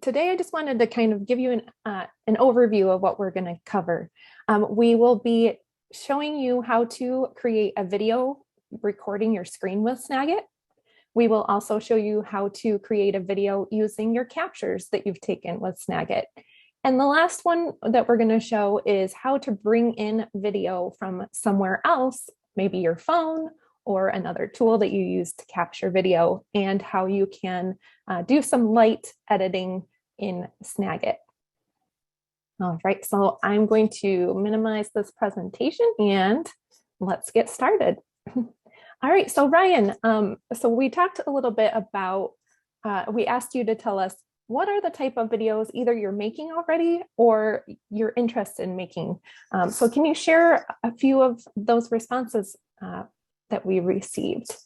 today I just wanted to kind of give you an overview of what we're going to cover. We will be showing you how to create a video recording your screen with Snagit. We will also show you how to create a video using your captures that you've taken with Snagit. And the last one that we're going to show is how to bring in video from somewhere else, maybe your phone or another tool that you use to capture video, and how you can do some light editing in Snagit. All right, so I'm going to minimize this presentation and let's get started. All right, so Ryan, so we talked a little bit about, we asked you to tell us what are the type of videos either you're making already or you're interested in making. So can you share a few of those responses that we received?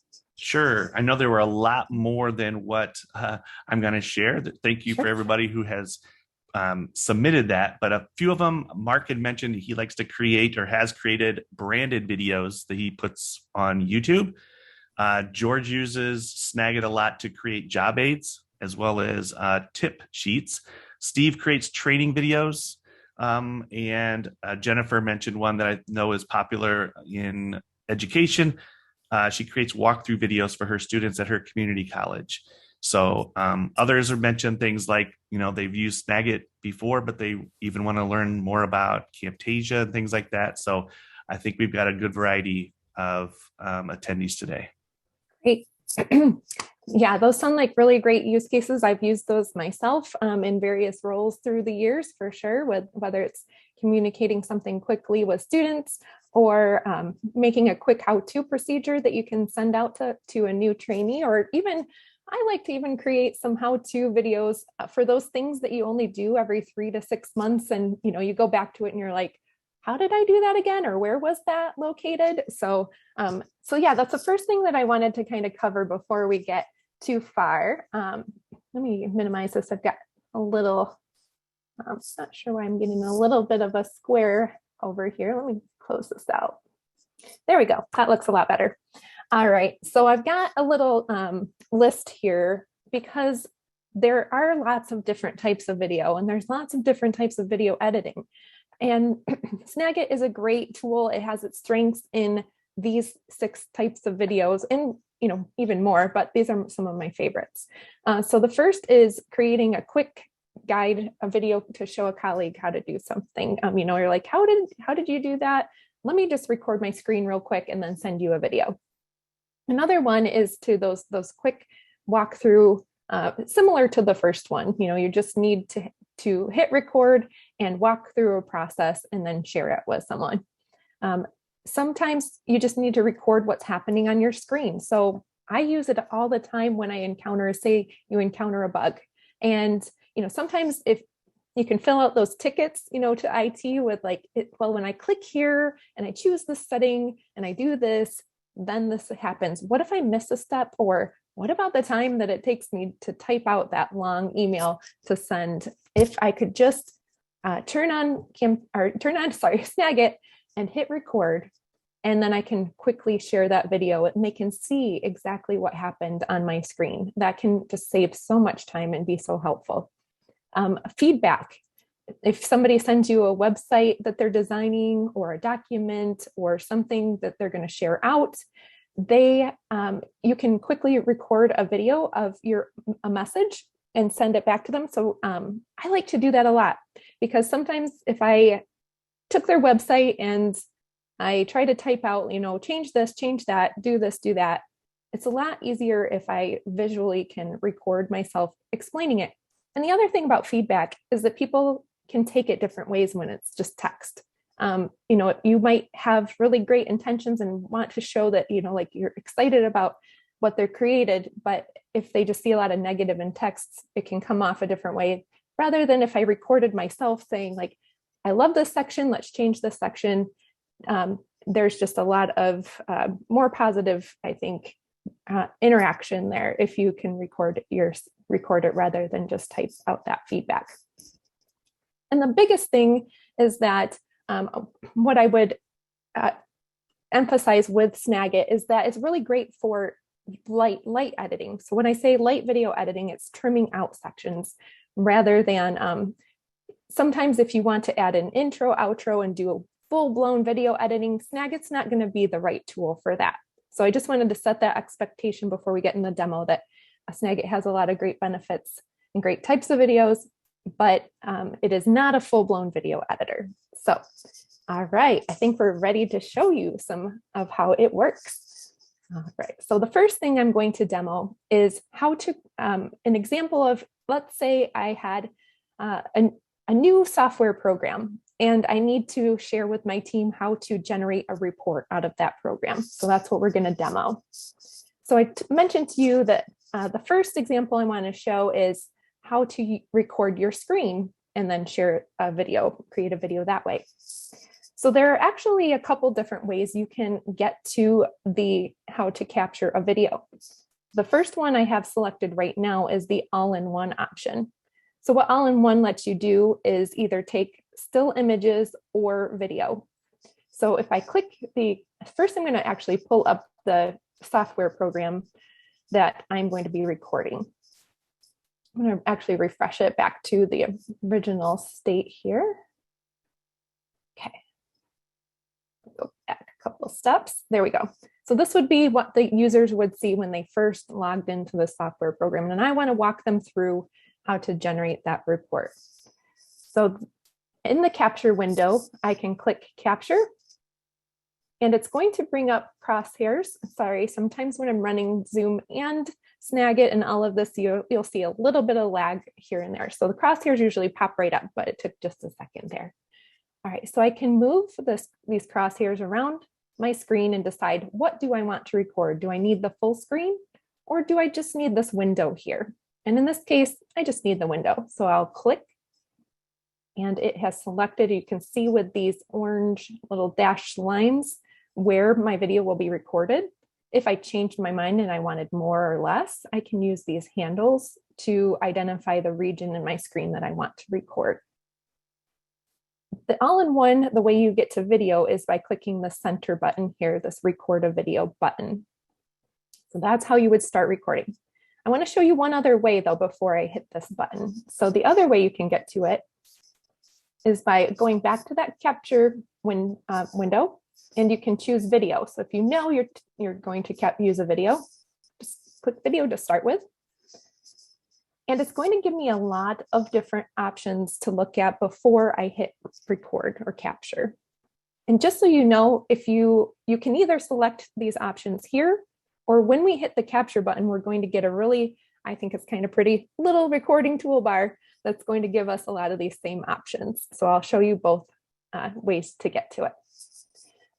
Sure. I know there were a lot more than what I'm going to share. Thank you for everybody who has submitted that, but a few of them, Mark had mentioned he likes to create or has created branded videos that he puts on YouTube. George uses Snagit a lot to create job aids as well as tip sheets. Steve creates training videos. And Jennifer mentioned one that I know is popular in education. She creates walkthrough videos for her students at her community college. So others have mentioned things like, they've used Snagit before, but they even want to learn more about Camtasia and things like that. So I think we've got a good variety of attendees today. Great. Yeah, those sound like really great use cases. I've used those myself in various roles through the years, for sure, with whether it's communicating something quickly with students or making a quick how-to procedure that you can send out to a new trainee, or even I like to even create some how-to videos for those things that you only do every 3 to 6 months. And, you go back to it and you're like, how did I do that again? Or where was that located? So yeah, that's the first thing that I wanted to kind of cover before we get too far. Let me minimize this. I've got a little, I'm not sure why I'm getting a little bit of a square over here. Let me close this out. There we go. That looks a lot better. All right, so I've got a little list here because there are lots of different types of video and there's lots of different types of video editing. And Snagit is a great tool. It has its strengths in these 6 types of videos and even more, but these are some of my favorites. So the first is creating a quick guide, a video to show a colleague how to do something. You're like, how did you do that? Let me just record my screen real quick and then send you a video. Another one is to those quick walkthrough, similar to the first one. You just need to hit record and walk through a process and then share it with someone. Sometimes you just need to record what's happening on your screen. So I use it all the time when I say you encounter a bug. And sometimes if you can fill out those tickets, to IT with like, well, when I click here and I choose this setting and I do this, then this happens. What if I miss a step? Or what about the time that it takes me to type out that long email to send? If I could just turn on Snagit and hit record, and then I can quickly share that video and they can see exactly what happened on my screen. That can just save so much time and be so helpful. Feedback. If somebody sends you a website that they're designing or a document or something that they're going to share out, you can quickly record a video of a message and send it back to them. So I like to do that a lot because sometimes if I took their website and I try to type out, change this, change that, do this, do that, it's a lot easier if I visually can record myself explaining it. And the other thing about feedback is that people can take it different ways when it's just text. You might have really great intentions and want to show that, like you're excited about what they're created, but if they just see a lot of negative in texts, it can come off a different way, rather than if I recorded myself saying like, I love this section, let's change this section. There's just a lot of more positive, I think, interaction there if you can record it rather than just type out that feedback. And the biggest thing is that what I would emphasize with Snagit is that it's really great for light editing. So when I say light video editing, it's trimming out sections rather than sometimes if you want to add an intro, outro, and do a full-blown video editing, Snagit's not going to be the right tool for that. So I just wanted to set that expectation before we get in the demo that Snagit has a lot of great benefits and great types of videos, but it is not a full-blown video editor. So, all right, I think we're ready to show you some of how it works. All right, so the first thing I'm going to demo is how to, an example of, let's say I had a new software program and I need to share with my team how to generate a report out of that program. So that's what we're going to demo. So I mentioned to you that the first example I want to show is how to record your screen and then share a video, create a video that way. So there are actually a couple different ways you can get to the how to capture a video. The first one I have selected right now is the all-in-one option. So what all-in-one lets you do is either take still images or video. So if I click first I'm going to actually pull up the software program that I'm going to be recording. I'm going to actually refresh it back to the original state here. Okay. Go back a couple of steps. There we go. So this would be what the users would see when they first logged into the software program. And I want to walk them through how to generate that report. So in the capture window, I can click capture. And it's going to bring up crosshairs. Sorry, sometimes when I'm running Zoom and Snagit and all of this, you'll see a little bit of lag here and there. So the crosshairs usually pop right up, but it took just a second there. All right, so I can move these crosshairs around my screen and decide what do I want to record? Do I need the full screen or do I just need this window here? And in this case, I just need the window. So I'll click and it has selected, you can see with these orange little dashed lines where my video will be recorded. If I changed my mind and I wanted more or less, I can use these handles to identify the region in my screen that I want to record. The all-in-one, the way you get to video is by clicking the center button here, this record a video button. So that's how you would start recording. I want to show you one other way though before I hit this button. So the other way you can get to it is by going back to that capture window, and you can choose video. So if you know you're going to use a video, just click video to start with. And it's going to give me a lot of different options to look at before I hit record or capture. And just so you know, if you can either select these options here, or when we hit the capture button, we're going to get a really, I think it's kind of pretty little recording toolbar that's going to give us a lot of these same options. So I'll show you both ways to get to it.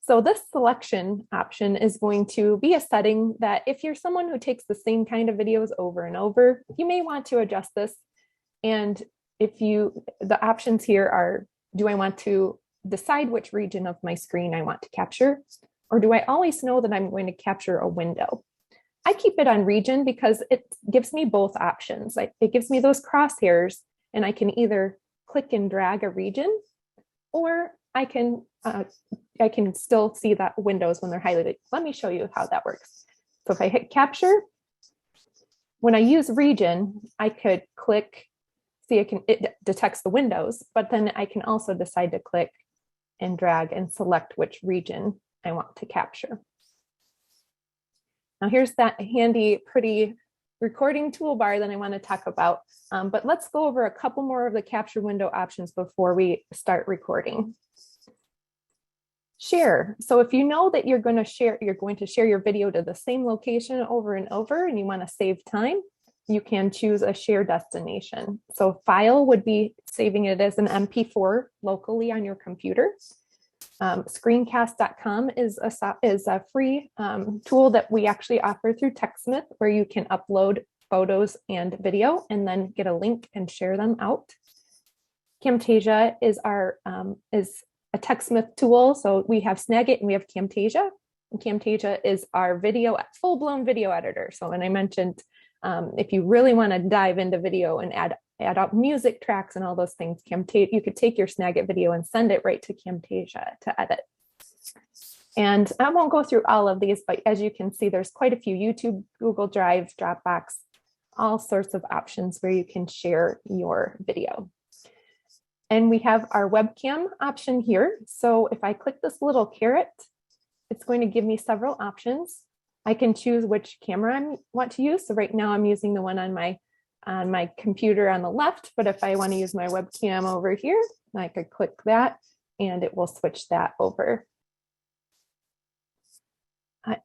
So this selection option is going to be a setting that if you're someone who takes the same kind of videos over and over, you may want to adjust this. And the options here are, do I want to decide which region of my screen I want to capture? Or do I always know that I'm going to capture a window? I keep it on region because it gives me both options. It gives me those crosshairs and I can either click and drag a region, or I can still see that windows when they're highlighted. Let me show you how that works. So if I hit capture, when I use region, I could click, it detects the windows, but then I can also decide to click and drag and select which region I want to capture. Now here's that handy, pretty recording toolbar that I want to talk about, but let's go over a couple more of the capture window options before we start recording. Share. So if you know that you're going to share your video to the same location over and over and you want to save time, you can choose a share destination. So file would be saving it as an MP4 locally on your computer. Screencast.com is a free tool that we actually offer through TechSmith, where you can upload photos and video and then get a link and share them out. Camtasia is a TechSmith tool. So we have Snagit and we have Camtasia. And Camtasia is our full-blown video editor. So when I mentioned, if you really want to dive into video and add out music tracks and all those things, you could take your Snagit video and send it right to Camtasia to edit. And I won't go through all of these, but as you can see, there's quite a few: YouTube, Google Drive, Dropbox, all sorts of options where you can share your video. And we have our webcam option here. So if I click this little caret, it's going to give me several options. I can choose which camera I want to use. So right now I'm using the one on my computer on the left, but if I want to use my webcam over here, I could click that and it will switch that over.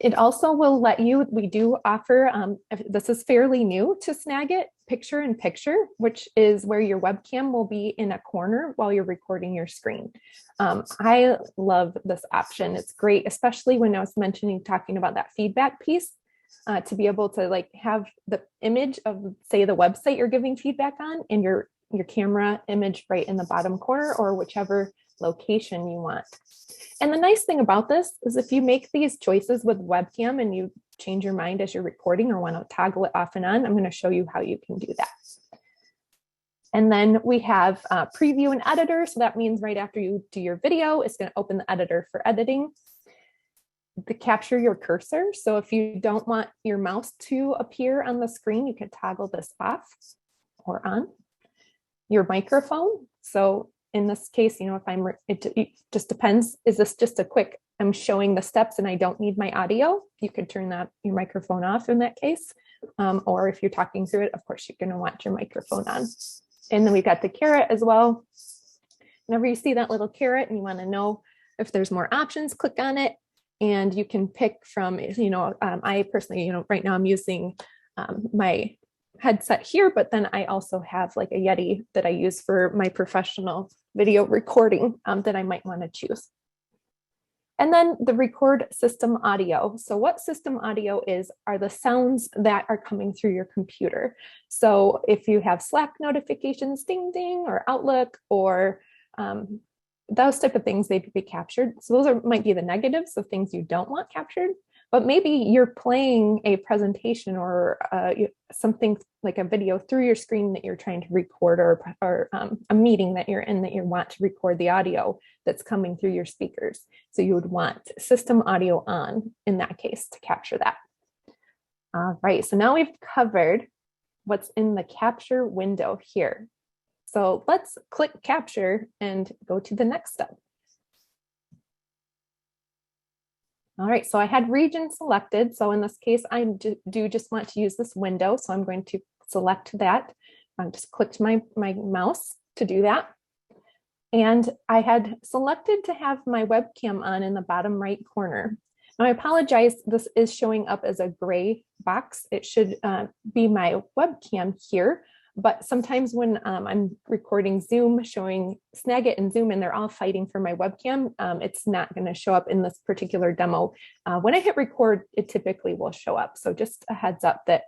It also will let you, we do offer, this is fairly new to Snagit, picture-in-picture, which is where your webcam will be in a corner while you're recording your screen. I love this option. It's great, especially when I was talking about that feedback piece, to be able to like have the image of, say, the website you're giving feedback on and your camera image right in the bottom corner or whichever location you want. And the nice thing about this is if you make these choices with webcam and you change your mind as you're recording or want to toggle it off and on, I'm going to show you how you can do that. And then we have preview and editor. So that means right after you do your video, it's going to open the editor for editing. To capture your cursor. So if you don't want your mouse to appear on the screen, you can toggle this off or on. Your microphone. So in this case, you know, if it just depends. Is this just a quick, I'm showing the steps and I don't need my audio? You could turn your microphone off in that case. Or if you're talking through it, of course, you're going to want your microphone on. And then we've got the caret as well. Whenever you see that little caret and you want to know if there's more options, click on it. And you can pick from, you know, I personally, you know, right now I'm using my headset here, but then I also have like a Yeti that I use for my professional video recording that I might want to choose. And then the record system audio. So what system audio are the sounds that are coming through your computer. So if you have Slack notifications, ding, ding, or Outlook, or those type of things, they'd be captured. So those might be the negatives of things you don't want captured, but maybe you're playing a presentation or something like a video through your screen that you're trying to record, or a meeting that you're in that you want to record the audio that's coming through your speakers. So you would want system audio on in that case to capture that. All right, so now we've covered what's in the capture window here. So let's click capture and go to the next step. All right, so I had region selected. So in this case, I do just want to use this window. So I'm going to select that. I just clicked my mouse to do that. And I had selected to have my webcam on in the bottom right corner. Now I apologize, this is showing up as a gray box. It should be my webcam here. But sometimes when I'm recording Zoom, showing Snagit and Zoom, and they're all fighting for my webcam, it's not going to show up in this particular demo. When I hit record, it typically will show up. So just a heads up that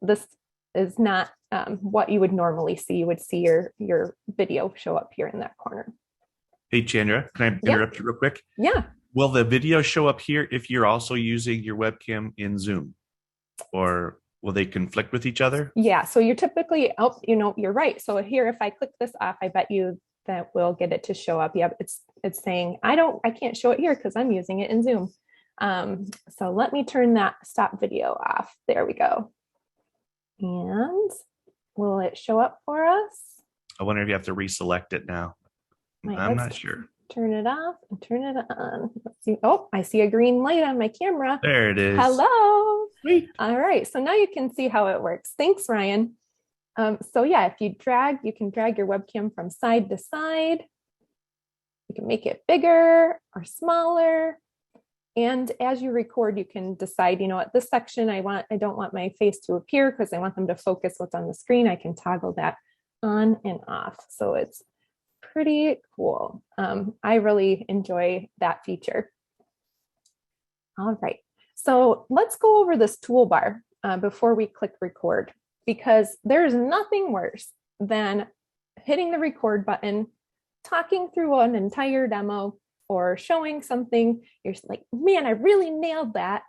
this is not what you would normally see. You would see your video show up here in that corner. Hey, Chandra, can I interrupt you real quick? Yeah. Will the video show up here if you're also using your webcam in Zoom? Or will they conflict with each other? Yeah, so you're typically, oh, you know, you're right. So here, if I click this off, I bet you that will get it to show up. Yep, it's saying, I can't show it here because I'm using it in Zoom. So let me turn that stop video off. There we go. And will it show up for us? I wonder if you have to reselect it now. I'm not sure. Turn it off and turn it on. Let's see. Oh, I see a green light on my camera. There it is. Hello. Sweet. All right. So now you can see how it works. Thanks, Ryan. So yeah, if you can drag your webcam from side to side. You can make it bigger or smaller. And as you record, you can decide, you know, at this section, I don't want my face to appear because I want them to focus what's on the screen. I can toggle that on and off. So it's pretty cool. I really enjoy that feature. All right, so let's go over this toolbar before we click record, because there's nothing worse than hitting the record button, talking through an entire demo or showing something. You're like, man, I really nailed that.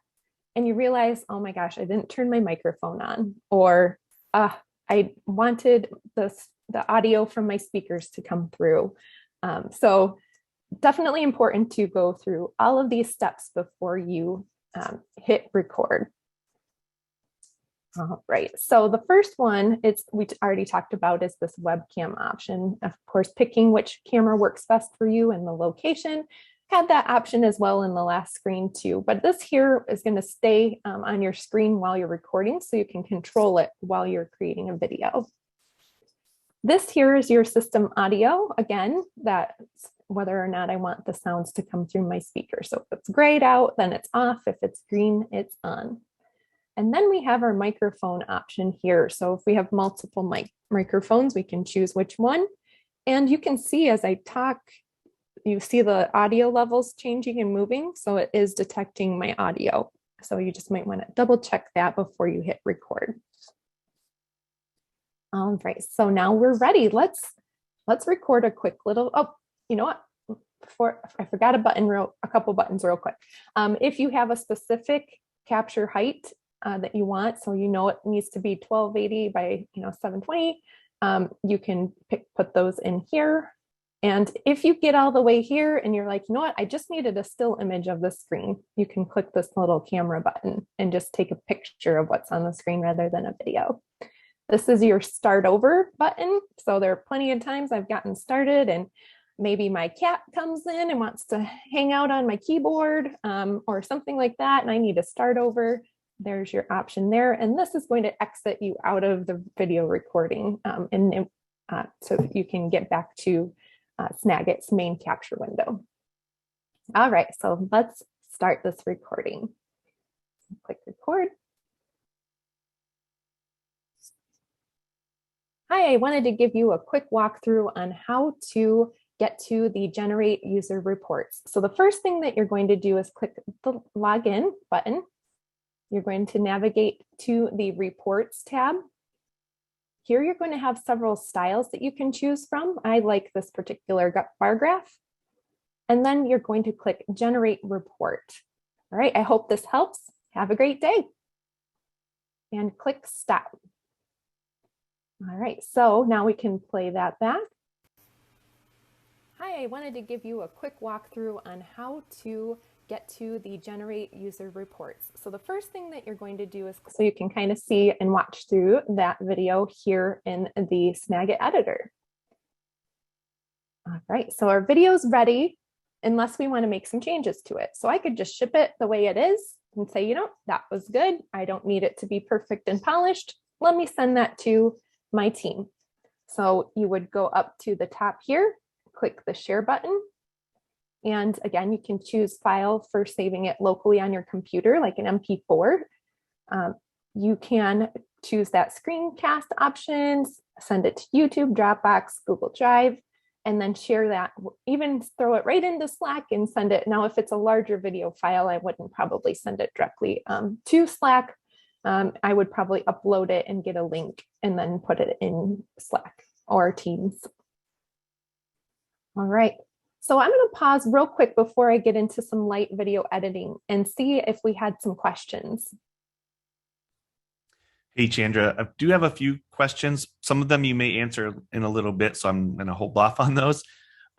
And you realize, oh my gosh, I didn't turn my microphone on, or I wanted the audio from my speakers to come through. So definitely important to go through all of these steps before you hit record. All right. So the first one we already talked about is this webcam option. Of course, picking which camera works best for you and the location. Had that option as well in the last screen too. But this here is going to stay on your screen while you're recording, so you can control it while you're creating a video. This here is your system audio. Again, that's whether or not I want the sounds to come through my speaker. So if it's grayed out, then it's off. If it's green, it's on. And then we have our microphone option here. So if we have multiple microphones, we can choose which one. And you can see as I talk, you see the audio levels changing and moving. So it is detecting my audio. So you just might want to double check that before you hit record. All right, so now we're ready. Let's record a quick little, oh, you know what? Before I forgot a couple buttons real quick. If you have a specific capture height that you want, so you know it needs to be 1280 by 720, you can put those in here. And if you get all the way here and you're like, you know what, I just needed a still image of the screen, you can click this little camera button and just take a picture of what's on the screen rather than a video. This is your start over button. So there are plenty of times I've gotten started and maybe my cat comes in and wants to hang out on my keyboard or something like that, and I need to start over. There's your option there. And this is going to exit you out of the video recording so that you can get back to Snagit's main capture window. All right, so let's start this recording. Click record. Hi, I wanted to give you a quick walkthrough on how to get to the generate user reports. So the first thing that you're going to do is click the login button. You're going to navigate to the reports tab. Here you're going to have several styles that you can choose from. I like this particular bar graph. And then you're going to click generate report. All right, I hope this helps. Have a great day. And click stop. All right, so now we can play that back. Hi, I wanted to give you a quick walkthrough on how to get to the generate user reports. So the first thing that you're going to do is, so you can kind of see and watch through that video here in the Snagit editor. All right, so our video's ready unless we want to make some changes to it. So I could just ship it the way it is and say, you know, that was good. I don't need it to be perfect and polished. Let me send that to my team. So you would go up to the top here, click the share button. And again, you can choose file for saving it locally on your computer, like an MP4. You can choose that screencast options, send it to YouTube, Dropbox, Google Drive, and then share that, even throw it right into Slack and send it. Now, if it's a larger video file, I wouldn't probably send it directly to Slack. I would probably upload it and get a link and then put it in Slack or Teams. All right, so I'm going to pause real quick before I get into some light video editing and see if we had some questions. Hey, Chandra, I do have a few questions. Some of them you may answer in a little bit, so I'm going to hold off on those.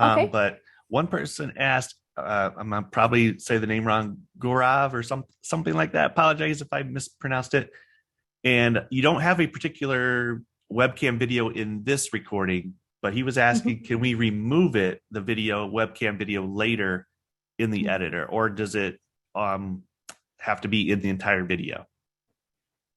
Okay. But one person asked, I'm going to probably say the name wrong, Gaurav or something like that. Apologize if I mispronounced it. And you don't have a particular webcam video in this recording, but he was asking, can we remove the webcam video later in the editor, or does it have to be in the entire video?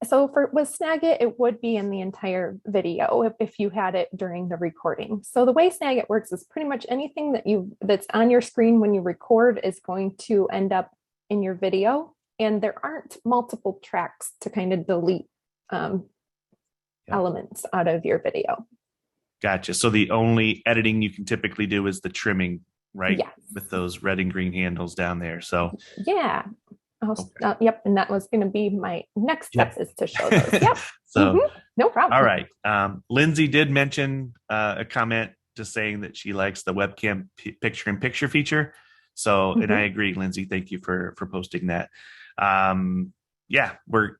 So with Snagit, it would be in the entire video if you had it during the recording. So the way Snagit works is pretty much anything that's on your screen when you record is going to end up in your video, and there aren't multiple tracks to kind of delete elements out of your video. Gotcha. So the only editing you can typically do is the trimming, right? Yes. With those red and green handles down there. So yeah. Yep, and that was going to be my next step is to show those. Yep. So no problem. All right. Lindsay did mention a comment just saying that she likes the webcam picture-in-picture feature. So, and I agree, Lindsay. Thank you for posting that. Yeah, Rick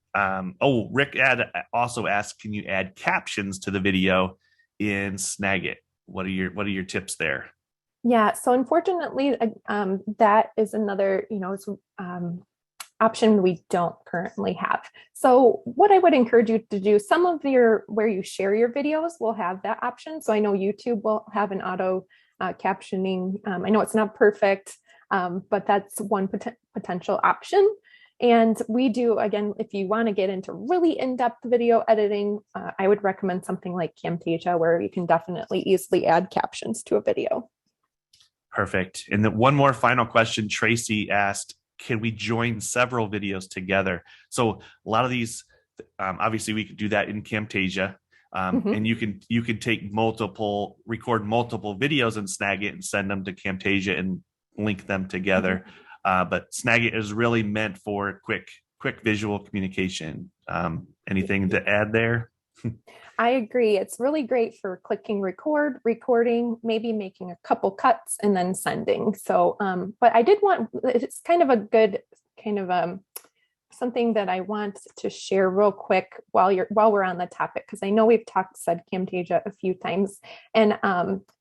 also asked, can you add captions to the video in Snagit? What are your tips there? Yeah. So unfortunately, that is another, option we don't currently have. So what I would encourage you to do, some of where you share your videos will have that option. So I know YouTube will have an auto captioning. I know it's not perfect, but that's one potential option. And we do, again, if you want to get into really in-depth video editing, I would recommend something like Camtasia, where you can definitely easily add captions to a video. Perfect. And then one more final question. Tracy asked, can we join several videos together? So a lot of these, obviously we could do that in Camtasia. And you can record multiple videos in Snagit and send them to Camtasia and link them together. But Snagit is really meant for quick visual communication. Anything to add there? I agree. It's really great for clicking record, recording, maybe making a couple cuts and then sending. So, but it's kind of a good something that I want to share real quick while we're on the topic, because I know we've said Camtasia a few times, and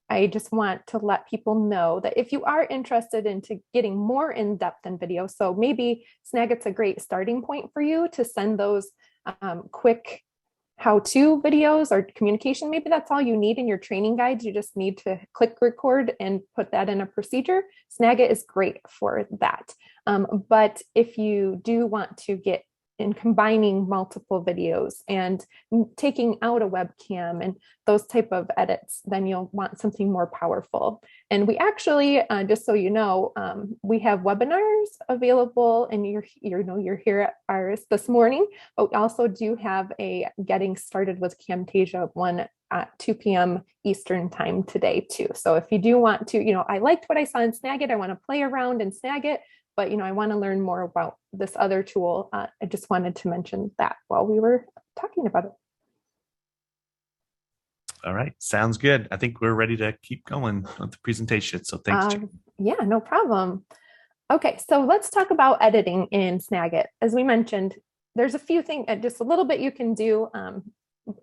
I just want to let people know that if you are interested into getting more in depth in video, so maybe Snagit's a great starting point for you to send those quick how-to videos or communication. Maybe that's all you need in your training guides. You just need to click record and put that in a procedure. Snagit is great for that. But if you do want to get in combining multiple videos and taking out a webcam and those type of edits, then you'll want something more powerful. And we actually, just so you know, we have webinars available, and you're here at ours this morning, but we also do have a Getting Started with Camtasia one at 2 p.m. Eastern time today too. So if you do want to, I liked what I saw in Snagit, I want to play around in Snagit, but I want to learn more about this other tool. I just wanted to mention that while we were talking about it. All right, sounds good. I think we're ready to keep going with the presentation. So thanks. Yeah, no problem. Okay, so let's talk about editing in Snagit. As we mentioned, there's a few things, just a little bit you can do,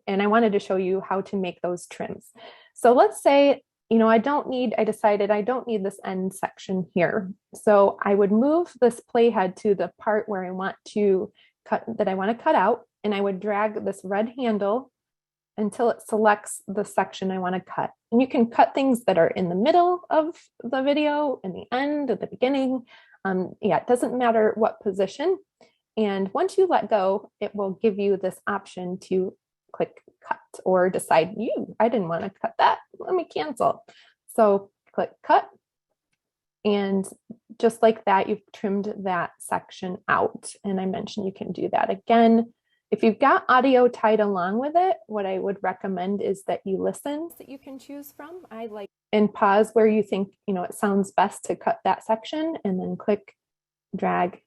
and I wanted to show you how to make those trims. So let's say I decided I don't need this end section here. So I would move this playhead to the part where I want to cut out, and I would drag this red handle until it selects the section I want to cut. And you can cut things that are in the middle of the video, in the end, at the beginning. It doesn't matter what position. And once you let go, it will give you this option to click cut, or decide, I didn't want to cut that, let me cancel. So click cut, and just like that, you've trimmed that section out. And I mentioned you can do that again. If you've got audio tied along with it, what I would recommend is that you listen, that you can choose from. And pause where you think, it sounds best to cut that section, and then click, drag,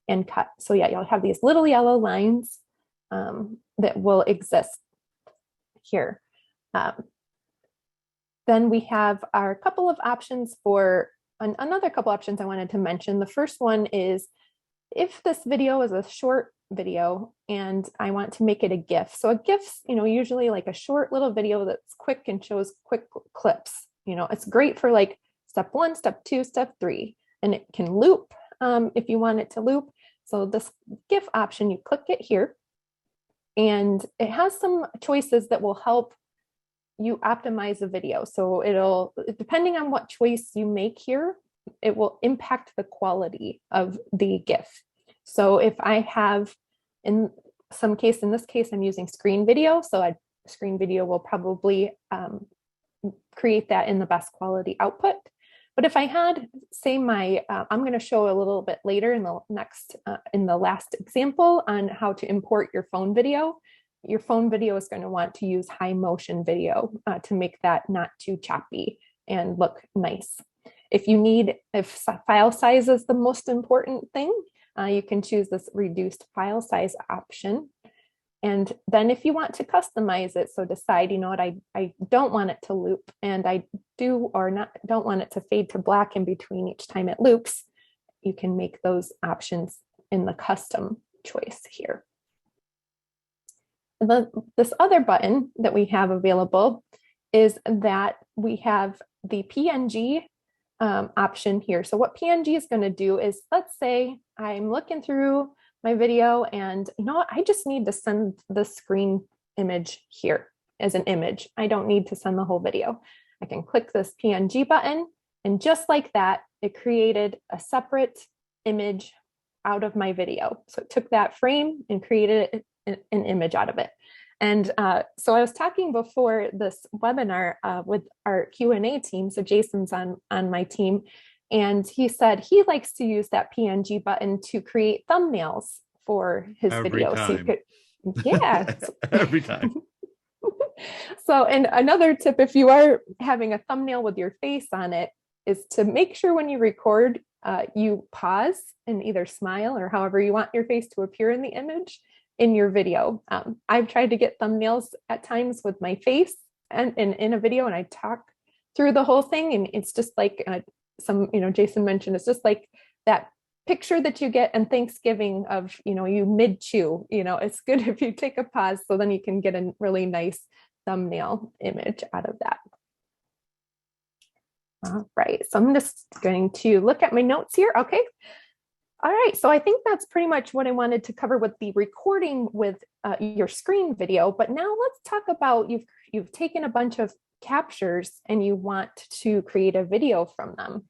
and cut. So yeah, you'll have these little yellow lines that will exist here. Then we have our couple of options for another couple options I wanted to mention. The first one is if this video is a short video and I want to make it a GIF. So a GIF's, usually like a short little video that's quick and shows quick clips. It's great for like step 1, step 2, step 3, and it can loop if you want it to loop. So this GIF option, you click it here, and it has some choices that will help you optimize a video. So depending on what choice you make here, it will impact the quality of the GIF. So if I have, in this case, I'm using screen video. So screen video will probably create that in the best quality output. But if I had, say I'm going to show a little bit later in the last example on how to import your phone video. Your phone video is going to want to use high motion video to make that not too choppy and look nice. If file size is the most important thing, you can choose this reduced file size option. And then if you want to customize it, so decide, I don't want it to loop, and I don't want it to fade to black in between each time it loops, you can make those options in the custom choice here. This other button that we have available is that we have the PNG option here. So what PNG is going to do is, let's say I'm looking through my video and you know what, I just need to send the screen image here as an image. I don't need to send the whole video. I can click this PNG button, and just like that, it created a separate image out of my video. So it took that frame and created an image out of it. And so I was talking before this webinar with our Q&A team. So Jason's on my team, and he said he likes to use that PNG button to create thumbnails for his video. Time. So you could, yeah. Every time. So, and another tip, if you are having a thumbnail with your face on it, is to make sure when you record, you pause and either smile or however you want your face to appear in the image in your video. I've tried to get thumbnails at times with my face and in a video, and I talk through the whole thing, and it's just like Jason mentioned, it's just like that picture that you get in Thanksgiving of, you mid-chew, it's good if you take a pause so then you can get a really nice thumbnail image out of that. All right, so I'm just going to look at my notes here. Okay. All right, so I think that's pretty much what I wanted to cover with the recording with your screen video. But now let's talk about you've taken a bunch of captures and you want to create a video from them.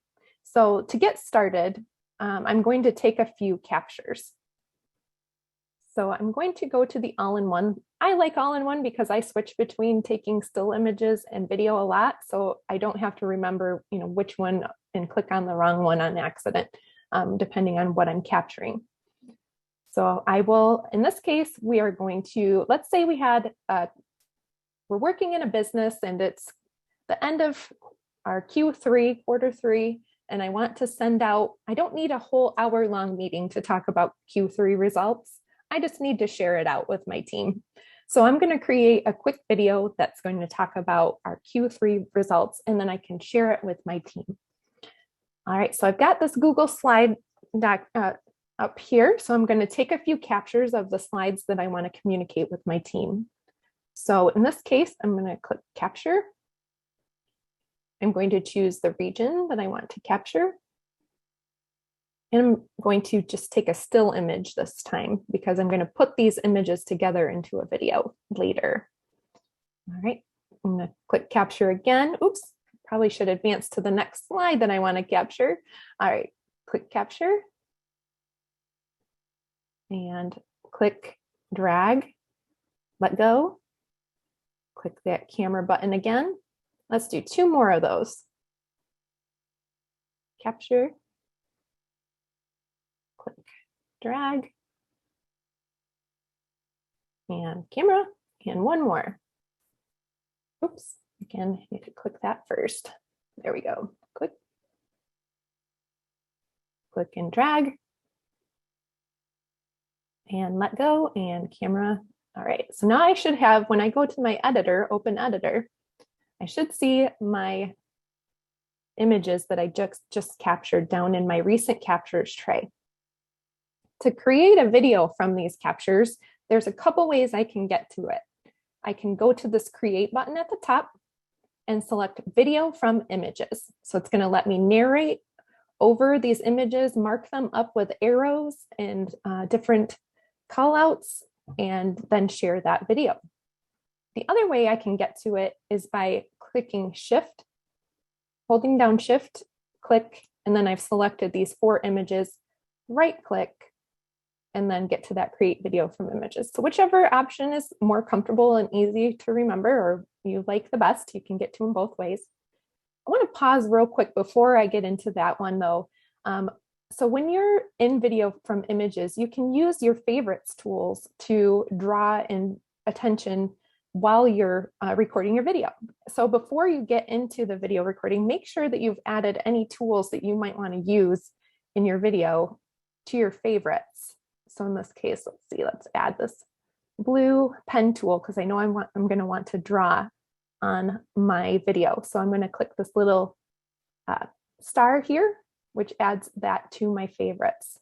So to get started, I'm going to take a few captures. So I'm going to go to the all-in-one. I like all-in-one because I switch between taking still images and video a lot. So I don't have to remember, which one and click on the wrong one on accident, depending on what I'm capturing. So I will, in this case, we are going to, let's say we're working in a business and it's the end of our Q3, quarter 3, and I want to send out, I don't need a whole hour-long meeting to talk about Q3 results. I just need to share it out with my team. So I'm going to create a quick video that's going to talk about our Q3 results, and then I can share it with my team. All right, so I've got this Google slide deck up here. So I'm going to take a few captures of the slides that I want to communicate with my team. So in this case, I'm going to click capture. I'm going to choose the region that I want to capture. And I'm going to just take a still image this time because I'm going to put these images together into a video later. All right, I'm going to click capture again. Oops, probably should advance to the next slide that I want to capture. All right, click capture and click drag, let go. Click that camera button again. Let's do 2 more of those. Capture, click drag, and camera, and 1 more. Oops, again, I need to click that first. There we go. Click and drag, and let go, and camera. All right, so now I should have, when I go to my editor, open editor, I should see my images that I just captured down in my recent captures tray. To create a video from these captures, there's a couple ways I can get to it. I can go to this create button at the top and select video from images. So it's going to let me narrate over these images, mark them up with arrows and different callouts, and then share that video. The other way I can get to it is by clicking Shift, holding down Shift, click, and then I've selected these 4 images, right click, and then get to that create video from images. So whichever option is more comfortable and easy to remember or you like the best, you can get to them both ways. I want to pause real quick before I get into that one though. So when you're in video from images, you can use your favorites tools to draw in attention while you're recording your video. So before you get into the video recording, make sure that you've added any tools that you might want to use in your video to your favorites. So in this case, let's see, let's add this blue pen tool because I know I'm going to want to draw on my video. So I'm going to click this little star here, which adds that to my favorites.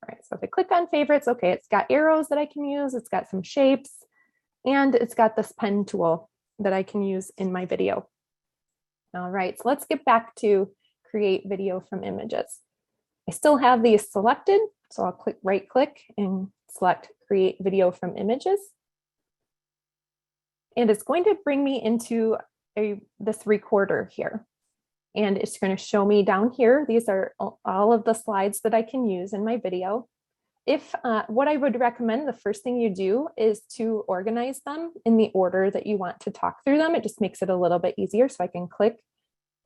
All right, so if I click on favorites, okay, it's got arrows that I can use, it's got some shapes, and it's got this pen tool that I can use in my video. All right, so let's get back to create video from images. I still have these selected. So I'll right click and select create video from images. And it's going to bring me into this recorder here. And it's going to show me down here. These are all of the slides that I can use in my video. If what I would recommend, the first thing you do is to organize them in the order that you want to talk through them. It just makes it a little bit easier. So I can click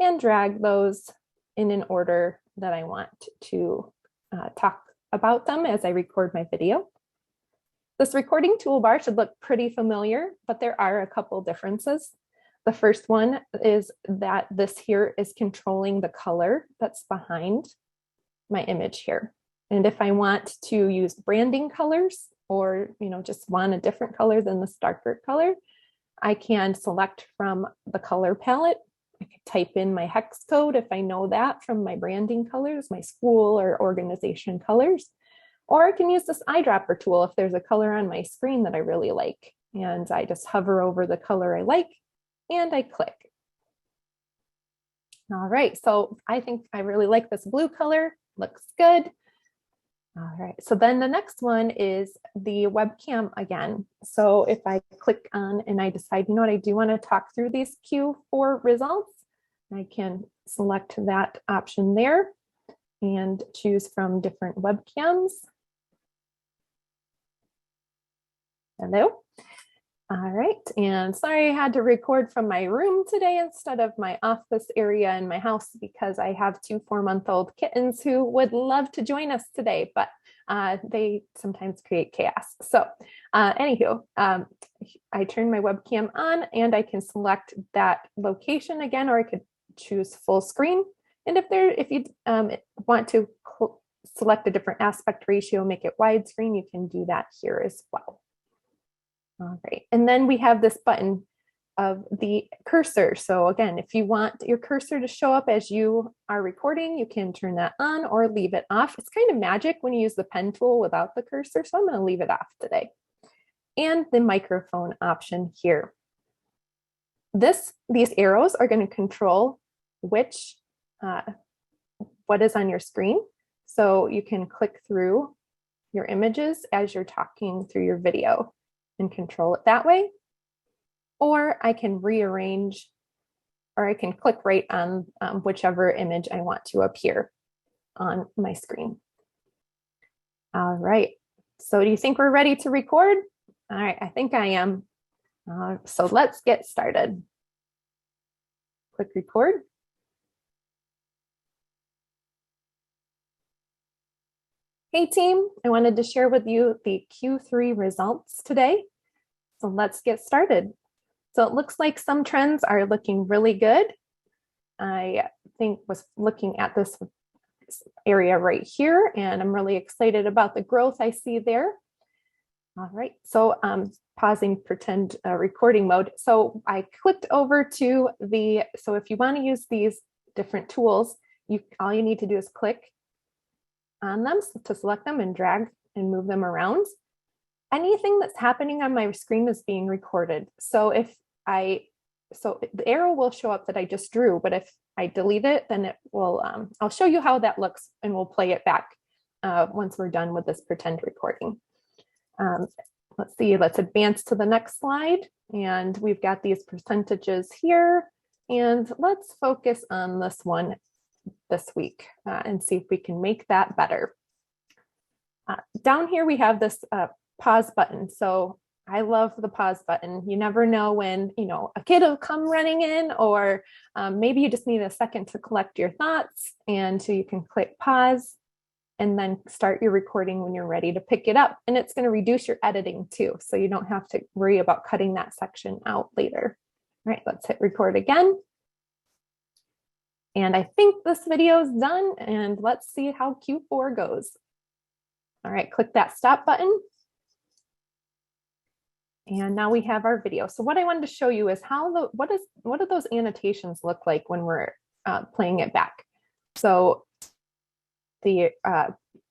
and drag those in an order that I want to talk about them as I record my video. This recording toolbar should look pretty familiar, but there are a couple differences. The first one is that this here is controlling the color that's behind my image here. And if I want to use branding colors or just want a different color than this darker color, I can select from the color palette. I could type in my hex code if I know that from my branding colors, my school or organization colors. Or I can use this eyedropper tool if there's a color on my screen that I really like. And I just hover over the color I like and I click. All right, so I think I really like this blue color, looks good. All right, so then the next one is the webcam again. So if I click on and I decide, you know what, I do want to talk through these Q4 results, I can select that option there and choose from different webcams. Hello. All right, and sorry I had to record from my room today instead of my office area in my house because I have 2 4-month-old kittens who would love to join us today, but they sometimes create chaos. So anywho, I turn my webcam on and I can select that location again, or I could choose full screen. And if you want to select a different aspect ratio, make it widescreen, you can do that here as well. All right, and then we have this button of the cursor. So again, if you want your cursor to show up as you are recording, you can turn that on or leave it off. It's kind of magic when you use the pen tool without the cursor, so I'm going to leave it off today. And the microphone option here. These arrows are going to control what is on your screen. So you can click through your images as you're talking through your video and control it that way. Or I can rearrange, or I can click right on whichever image I want to appear on my screen. All right, so do you think we're ready to record? All right, I think I am. So let's get started. Click record. Hey team, I wanted to share with you the Q3 results today. So let's get started. So it looks like some trends are looking really good. I think was looking at this area right here, and I'm really excited about the growth I see there. All right, so pausing pretend recording mode. So I clicked over to so if you want to use these different tools, all you need to do is click on them to select them and drag and move them around. Anything that's happening on my screen is being recorded. So the arrow will show up that I just drew, but if I delete it, then it will, I'll show you how that looks and we'll play it back once we're done with this pretend recording. Let's see, let's advance to the next slide. And we've got these percentages here. And let's focus on this one this week and see if we can make that better. Down here, we have this pause button. So I love the pause button. You never know when, a kid will come running in, or maybe you just need a second to collect your thoughts. And so you can click pause and then start your recording when you're ready to pick it up. And it's going to reduce your editing too. So you don't have to worry about cutting that section out later. All right, let's hit record again. And I think this video is done, and let's see how Q4 goes. All right, click that stop button. And now we have our video. So what I wanted to show you is what do those annotations look like when we're playing it back? So they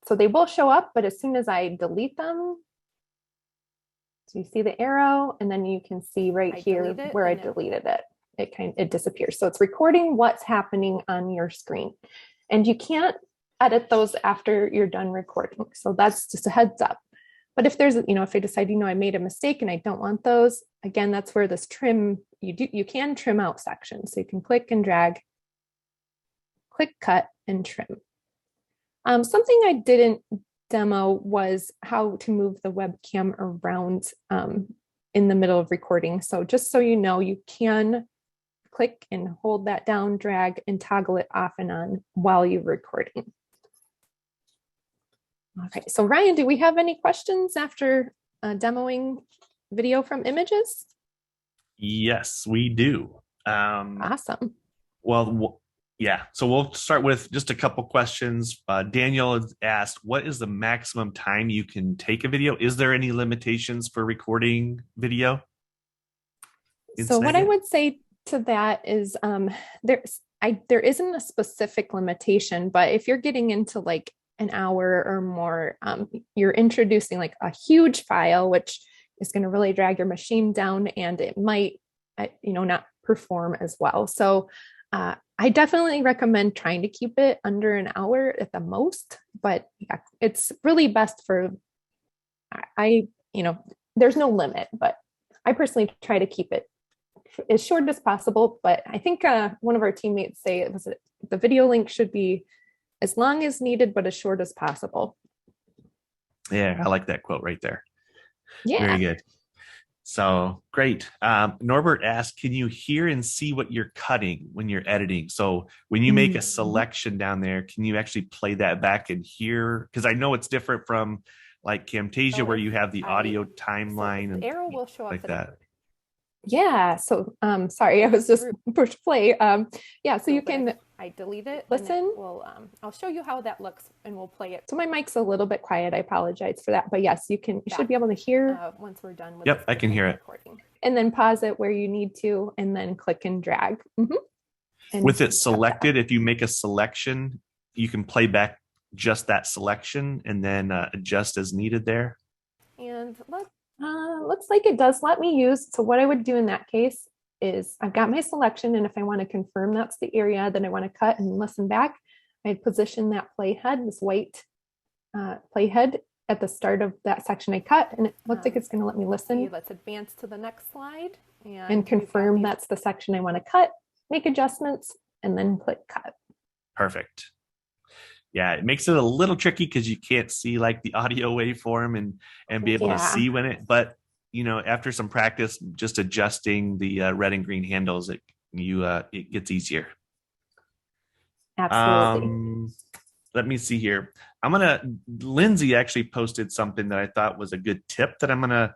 will show up, but as soon as I delete them, so you see the arrow, and then you can see right here where I deleted it. It disappears. So it's recording what's happening on your screen. And you can't edit those after you're done recording. So that's just a heads up. But if there's, if I decide, I made a mistake and I don't want those, again, that's where this trim, you can trim out sections. So you can click and drag, click, cut, and trim. Something I didn't demo was how to move the webcam around in the middle of recording. So just so you know, you can click and hold that down, drag, and toggle it off and on while you're recording. All right, so Ryan, do we have any questions after demoing video from images? Yes, we do. Awesome. Well, yeah, so we'll start with just a couple questions. Daniel has asked, what is the maximum time you can take a video? Is there any limitations for recording video? So what I would say to that is there isn't a specific limitation, but if you're getting into like an hour or more, you're introducing like a huge file, which is going to really drag your machine down, and it might, not perform as well. So I definitely recommend trying to keep it under an hour at the most, but yeah, it's really best for, there's no limit, but I personally try to keep it as short as possible. But I think one of our teammates say it was the video link should be as long as needed, but as short as possible. Yeah, I like that quote right there. Yeah. Very good. So great. Norbert asked, can you hear and see what you're cutting when you're editing? So when you make a selection down there, can you actually play that back and hear? Because I know it's different from like Camtasia, where you have the audio timeline, so and arrow will show up like that. Yeah. So sorry, I was just push play. Yeah, so you can I delete it. Listen. I'll show you how that looks and we'll play it. So my mic's a little bit quiet. I apologize for that. But yes, you should be able to hear once we're done with Yep, I can hear recording. And then pause it where you need to and then click and drag. And with it selected, if you make a selection, you can play back just that selection and then adjust as needed there. And looks like it does let me use. So what I would do in that case is I've got my selection, and if I want to confirm that's the area that I want to cut and listen back, I'd position that playhead, this white playhead, at the start of that section I cut, and it looks like it's going to let me listen. Let's advance to the next slide and confirm that's the section I want to cut, make adjustments, and then click cut. Perfect. Yeah, it makes it a little tricky because you can't see like the audio waveform and be able to see when it, but after some practice, just adjusting the red and green handles, it gets easier. Absolutely. Let me see here. Lindsay actually posted something that I thought was a good tip that I'm gonna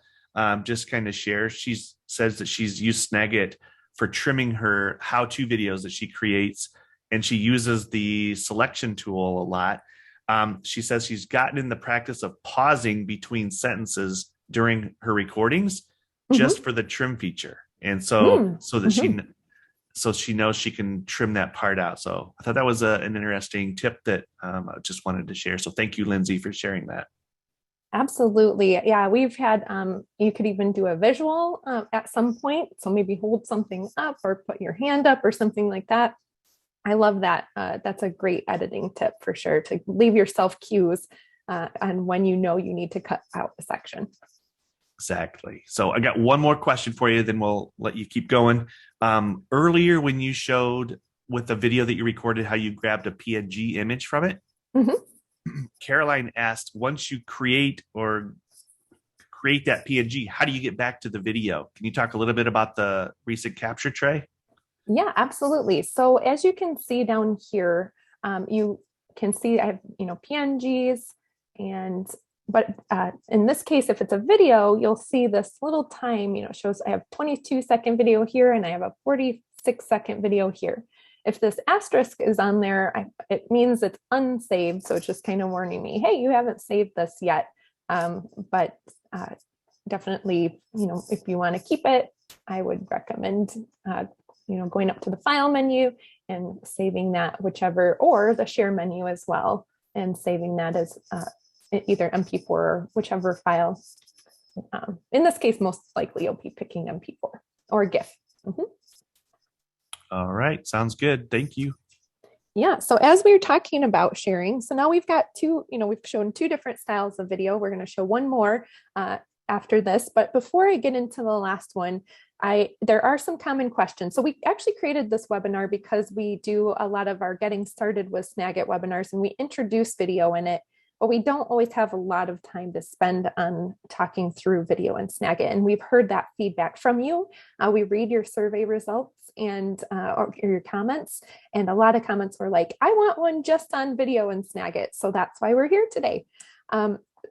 just kind of share. She says that she's used Snagit for trimming her how-to videos that she creates, and she uses the selection tool a lot. She says she's gotten in the practice of pausing between sentences during her recordings just for the trim feature. And so she knows she can trim that part out. So I thought that was an interesting tip that I just wanted to share. So thank you, Lindsay, for sharing that. Absolutely. Yeah, we've had, you could even do a visual at some point. So maybe hold something up or put your hand up or something like that. I love that. That's a great editing tip for sure, to leave yourself cues on when you need to cut out a section. Exactly. So I got one more question for you, then we'll let you keep going. Earlier, when you showed with the video that you recorded how you grabbed a PNG image from it, Caroline asked, once you create that PNG, how do you get back to the video? Can you talk a little bit about the recent capture tray? Yeah, absolutely. So as you can see down here, you can see I have, PNGs, but in this case, if it's a video, you'll see this little time, it shows I have 22-second video here and I have a 46-second video here. If this asterisk is on there, it means it's unsaved. So it's just kind of warning me, hey, you haven't saved this yet. But definitely, if you want to keep it, I would recommend going up to the file menu and saving that or the share menu as well, and saving that as either MP4 or whichever file. In this case, most likely you'll be picking MP4 or GIF. All right, sounds good. Thank you. Yeah, so as we were talking about sharing, so now we've got we've shown two different styles of video. We're going to show one more after this, but before I get into the last one, there are some common questions. So we actually created this webinar because we do a lot of our getting started with Snagit webinars, and we introduce video in it, but we don't always have a lot of time to spend on talking through video in Snagit. And we've heard that feedback from you. We read your survey results and or your comments, and a lot of comments were like, I want one just on video in Snagit. So that's why we're here today.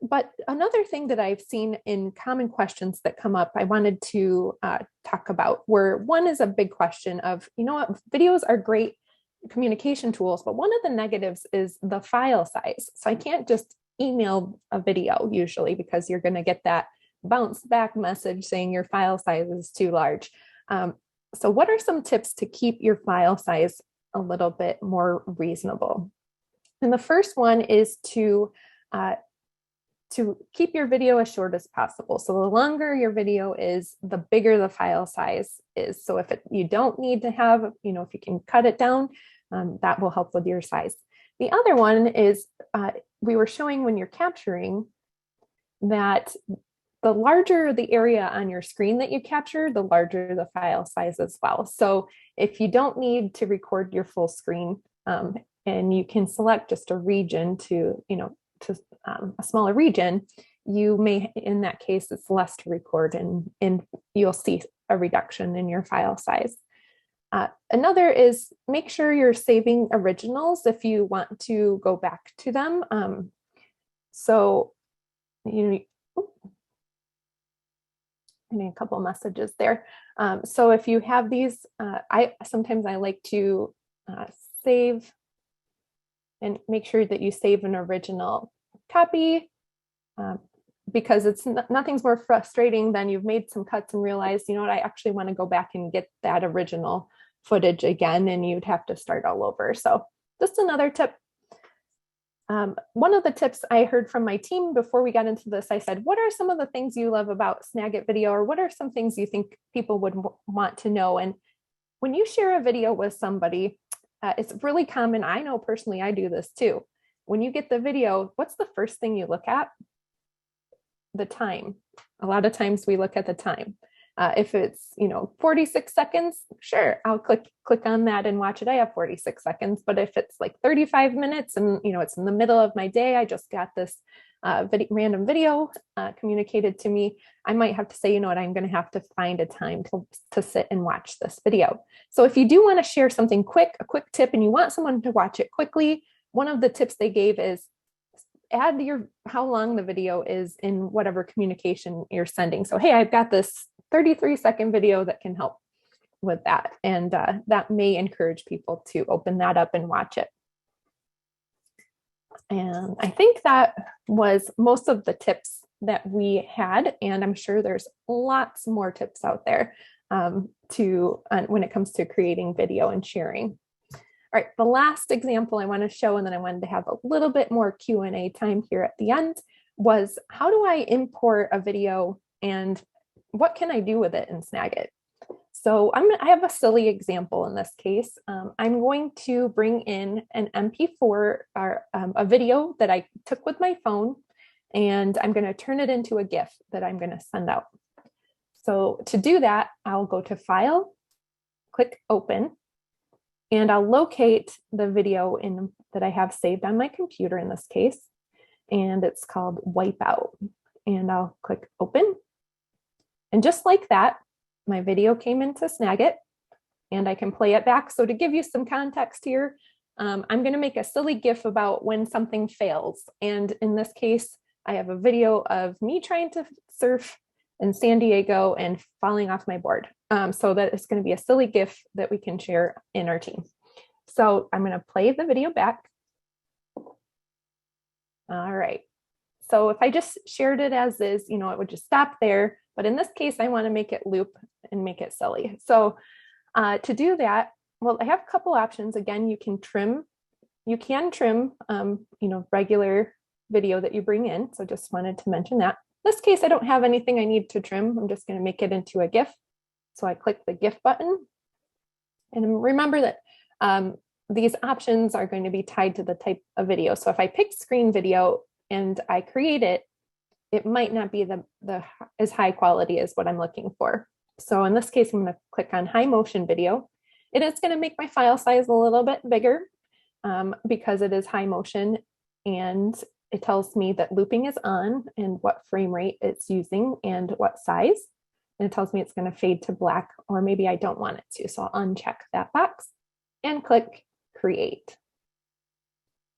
But another thing that I've seen in common questions that come up, I wanted to talk about, where one is a big question of, you know what, videos are great communication tools, but one of the negatives is the file size. So I can't just email a video usually, because you're going to get that bounce back message saying your file size is too large. So what are some tips to keep your file size a little bit more reasonable? And the first one is to keep your video as short as possible. So the longer your video is, the bigger the file size is. So if you don't need to have, if you can cut it down, that will help with your size. The other one is we were showing when you're capturing that the larger the area on your screen that you capture, the larger the file size as well. So if you don't need to record your full screen, and you can select just a region to a smaller region, you may, in that case, it's less to record, and you'll see a reduction in your file size. Another is make sure you're saving originals if you want to go back to them. Getting a couple messages there. So if you have these, sometimes I like to save and make sure that you save an original copy, because nothing's more frustrating than you've made some cuts and realized, you know what, I actually want to go back and get that original footage again, and you'd have to start all over. So just another tip. One of the tips I heard from my team before we got into this, I said, what are some of the things you love about Snagit video, or what are some things you think people would want to know? And when you share a video with somebody, it's really common. I know personally, I do this too. When you get the video, what's the first thing you look at? The time. A lot of times we look at the time. If it's 46 seconds, sure, I'll click on that and watch it. I have 46 seconds. But if it's like 35 minutes and it's in the middle of my day, I just got this random video communicated to me, I might have to say, you know what, I'm going to have to find a time to sit and watch this video. So if you do want to share something quick, a quick tip, and you want someone to watch it quickly, one of the tips they gave is add how long the video is in whatever communication you're sending. So, hey, I've got this 33-second video that can help with that. And that may encourage people to open that up and watch it. And I think that was most of the tips that we had. And I'm sure there's lots more tips out there when it comes to creating video and sharing. All right, the last example I want to show, and then I wanted to have a little bit more Q&A time here at the end, was how do I import a video and what can I do with it in Snagit? So I have a silly example in this case. I'm going to bring in an MP4 or a video that I took with my phone, and I'm going to turn it into a GIF that I'm going to send out. So to do that, I'll go to File, click Open, and I'll locate the video that I have saved on my computer in this case, and it's called Wipeout. And I'll click Open. And just like that, my video came into Snagit, and I can play it back. So to give you some context here, I'm going to make a silly GIF about when something fails. And in this case, I have a video of me trying to surf in San Diego and falling off my board. So that is going to be a silly GIF that we can share in our team. So I'm going to play the video back. All right. So if I just shared it as is, it would just stop there. But in this case, I want to make it loop and make it silly. So to do that, well, I have a couple options. Again, you can trim, regular video that you bring in. So just wanted to mention that. In this case, I don't have anything I need to trim. I'm just going to make it into a GIF. So I click the GIF button. And remember that these options are going to be tied to the type of video. So if I pick screen video and I create it, it might not be the as high quality as what I'm looking for. So in this case, I'm going to click on high motion video. It is going to make my file size a little bit bigger because it is high motion, and it tells me that looping is on and what frame rate it's using and what size. And it tells me it's going to fade to black, or maybe I don't want it to. So I'll uncheck that box and click create.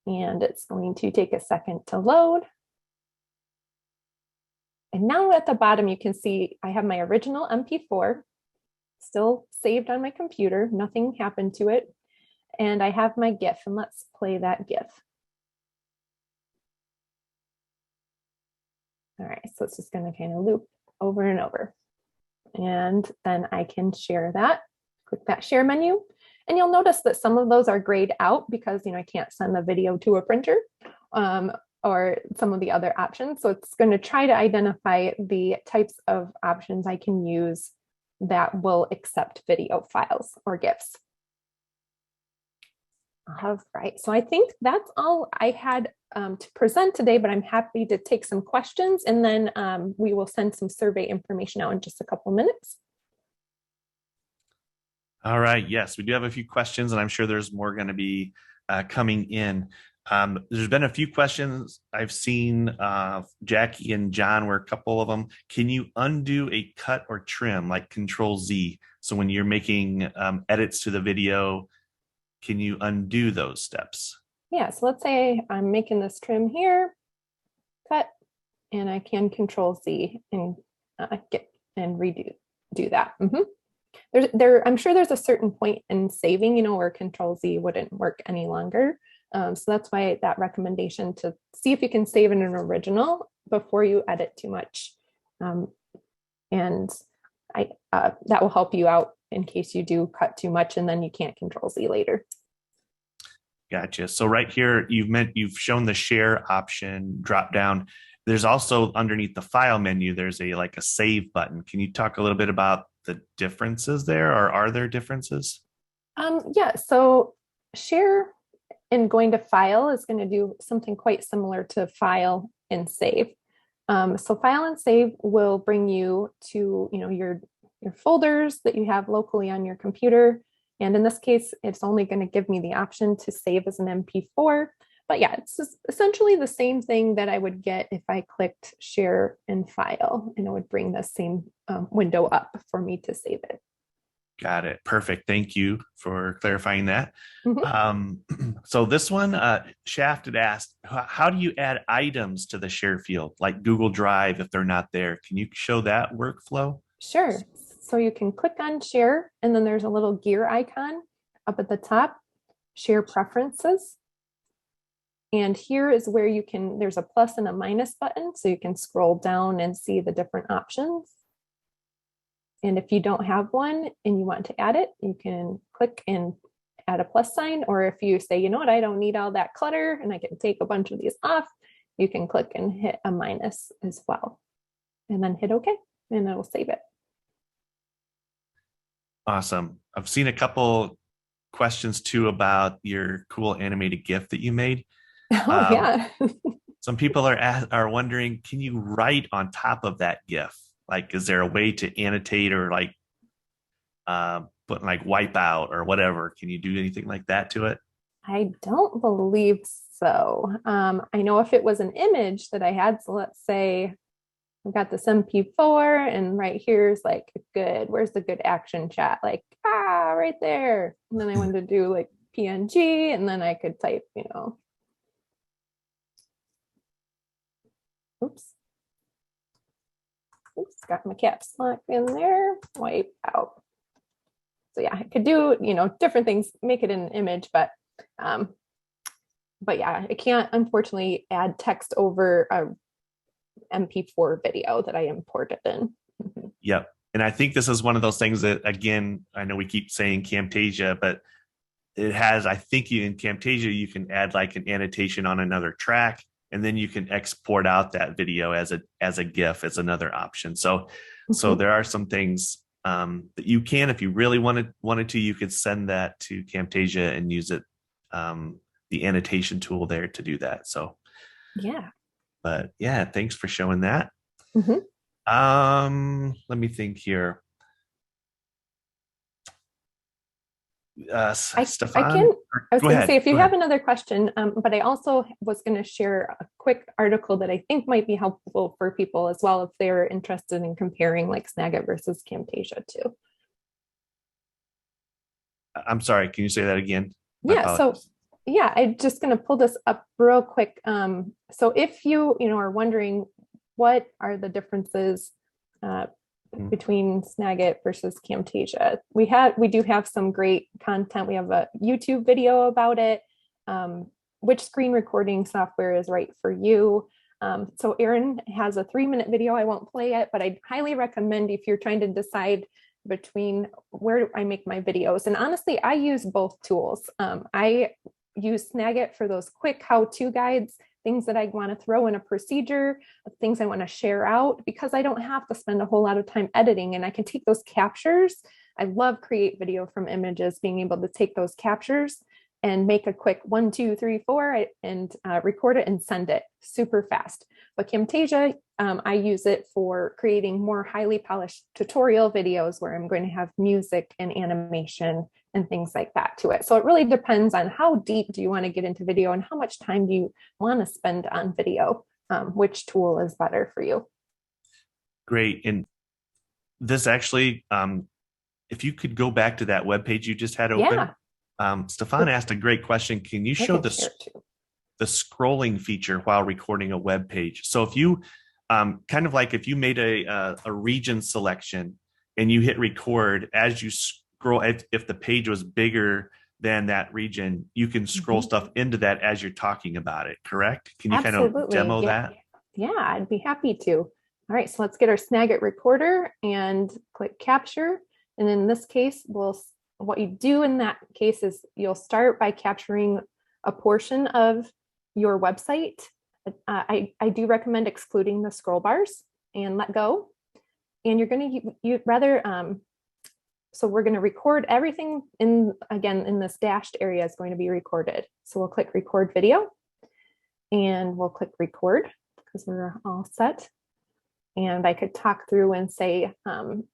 And it's going to take a second to load. And now at the bottom, you can see I have my original MP4 still saved on my computer. Nothing happened to it. And I have my GIF, and let's play that GIF. All right, so it's just going to kind of loop over and over. And then I can share that. Click that share menu. And you'll notice that some of those are grayed out because, I can't send the video to a printer or some of the other options. So it's going to try to identify the types of options I can use that will accept video files or GIFs. All right, so I think that's all I had to present today, but I'm happy to take some questions, and then we will send some survey information out in just a couple minutes. All right. Yes, we do have a few questions, and I'm sure there's more going to be coming in. There's been a few questions I've seen. Jackie and John were a couple of them. Can you undo a cut or trim, like Control Z? So when you're making edits to the video, can you undo those steps? Yeah, so let's say I'm making this trim here, cut, and I can Control Z and get and redo that. I'm sure there's a certain point in saving, where Control Z wouldn't work any longer. So that's why that recommendation to see if you can save in an original before you edit too much. And that will help you out in case you do cut too much and then you can't Control Z later. Gotcha. So right here, you've shown the share option drop down. There's also underneath the file menu, there's a save button. Can you talk a little bit about the differences there, or are there differences? Yeah, so share and going to file is going to do something quite similar to file and save. So file and save will bring you to your folders that you have locally on your computer. And in this case, it's only going to give me the option to save as an MP4. But yeah, it's just essentially the same thing that I would get if I clicked share and file, and it would bring the same window up for me to save it. Got it. Perfect. Thank you for clarifying that. Mm-hmm. So this one, Shaft had asked, how do you add items to the share field, like Google Drive if they're not there? Can you show that workflow? Sure. So you can click on share, and then there's a little gear icon up at the top, share preferences. And here is where there's a plus and a minus button, so you can scroll down and see the different options. And if you don't have one and you want to add it, you can click and add a plus sign. Or if you say, you know what, I don't need all that clutter and I can take a bunch of these off, you can click and hit a minus as well. And then hit OK, and it'll save it. Awesome. I've seen a couple questions too about your cool animated GIF that you made. Oh, yeah. Some people are wondering, can you write on top of that GIF? Like, is there a way to annotate or put wipe out or whatever? Can you do anything like that to it? I don't believe so. I know if it was an image that I had, so let's say I've got this MP4 and right here's where's the good action shot? Right there. And then I wanted to do PNG, and then I could type, oops, got my caps lock in there, wipe out. So yeah, I could do, different things, make it an image, but yeah, I can't unfortunately add text over a MP4 video that I imported in. Mm-hmm. Yep. And I think this is one of those things that, again, I know we keep saying Camtasia, but it has, I think in Camtasia, you can add an annotation on another track, and then you can export out that video as a GIF as another option. So there are some things that you can, if you really wanted to, you could send that to Camtasia and use it the annotation tool there to do that. So, Yeah. but yeah, thanks for showing that. Mhm. Let me think here. I Stefan, was go going to say, ahead. if you have another question, but I also was going to share a quick article that I think might be helpful for people as well if they're interested in comparing like Snagit versus Camtasia too. I'm sorry. Can you say that again? My Yeah, so apologies. yeah, I'm just going to pull this up real quick. So if you are wondering what are the differences uh, Mhm. between Snagit versus Camtasia, we do have some great content. We have a YouTube video about it. Which screen recording software is right for you? So Aaron has a 3-minute video. I won't play it, but I highly recommend if you're trying to decide between where I make my videos. And honestly, I use both tools. I use Snagit for those quick how-to guides, things that I want to throw in a procedure, things I want to share out, because I don't have to spend a whole lot of time editing and I can take those captures. I love create video from images, being able to take those captures and make a quick 1, 2, 3, 4 and record it and send it super fast. But Camtasia, I use it for creating more highly polished tutorial videos where I'm going to have music and animation and things like that to it. So it really depends on how deep do you want to get into video and how much time do you want to spend on video, which tool is better for you. Great. And this actually, if you could go back to that web page you just had open, Stefan asked a great question. Can you show the scrolling feature while recording a web page? So if you kind of like if you made a region selection and you hit record, as you scroll, if the page was bigger than that region, you can scroll stuff into that as you're talking about it, correct? Can you kind of demo that? Yeah, I'd be happy to. All right, so let's get our Snagit recorder and click capture. And in this case, what you do in that case is you'll start by capturing a portion of your website. I do recommend excluding the scroll bars and let go. And you're going to rather, so we're going to record everything again, in this dashed area is going to be recorded. So we'll click record video and we'll click record because we're all set. And I could talk through and say,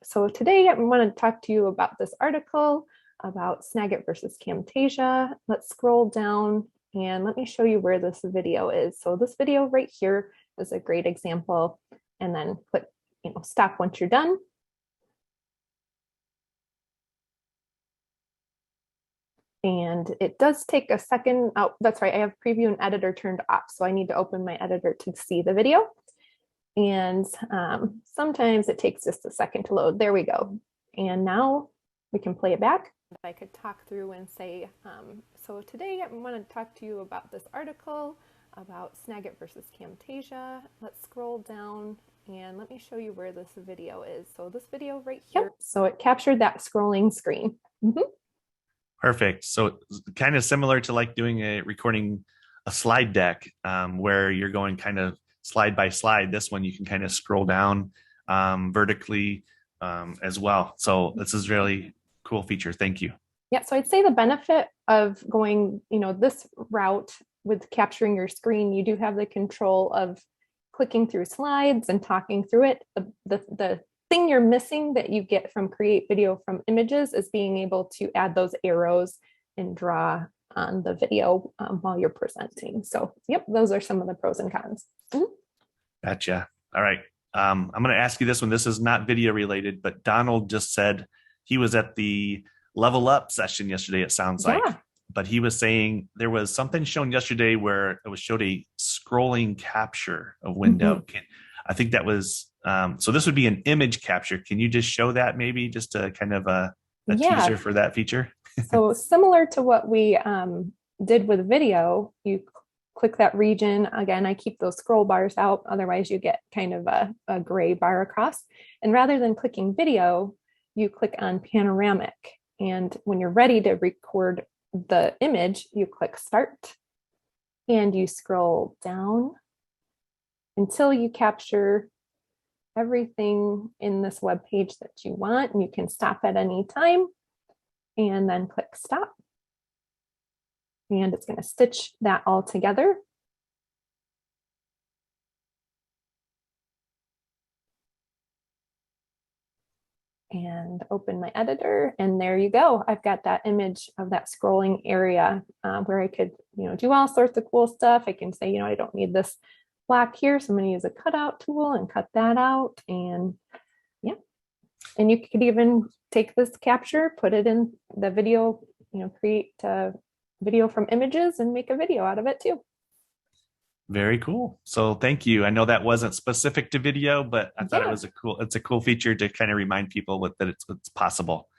so today I want to talk to you about this article about Snagit versus Camtasia. Let's scroll down and let me show you where this video is. So this video right here is a great example. And then click, stop once you're done. And it does take a second. Oh, that's right. I have preview and editor turned off. So I need to open my editor to see the video. And sometimes it takes just a second to load. There we go. And now we can play it back. I could talk through and say, so today I want to talk to you about this article about Snagit versus Camtasia. Let's scroll down and let me show you where this video is. So this video right here. Yep. So it captured that scrolling screen. Perfect. So kind of similar to like recording a slide deck where you're going kind of slide by slide. This one you can kind of scroll down vertically as well. So this is really cool feature. Thank you. Yeah, so I'd say the benefit of going, this route with capturing your screen, you do have the control of clicking through slides and talking through it. The thing you're missing that you get from create video from images is being able to add those arrows and draw on the video while you're presenting. So yep, those are some of the pros and cons. Gotcha. All right. I'm going to ask you this one. This is not video related, but Donald just said he was at the Level Up session yesterday, it sounds like. But he was saying there was something shown yesterday where it was showed a scrolling capture of window. I think that was, so this would be an image capture. Can you just show that maybe just a kind of a teaser for that feature? So similar to what we did with video, you click that region. Again, I keep those scroll bars out. Otherwise you get kind of a gray bar across. And rather than clicking video, you click on panoramic. And when you're ready to record the image, you click start and you scroll down until you capture everything in this web page that you want. And you can stop at any time and then click stop. and it's going to stitch that all together. And open my editor, and there you go. I've got that image of that scrolling area where I could, do all sorts of cool stuff. I can say, I don't need this block here, so I'm going to use a cutout tool and cut that out. And yeah, and you could even take this capture, put it in the video, create a video from images and make a video out of it too. Very cool. So thank you. I know that wasn't specific to video, but I thought it's a cool feature to kind of remind people that it's possible.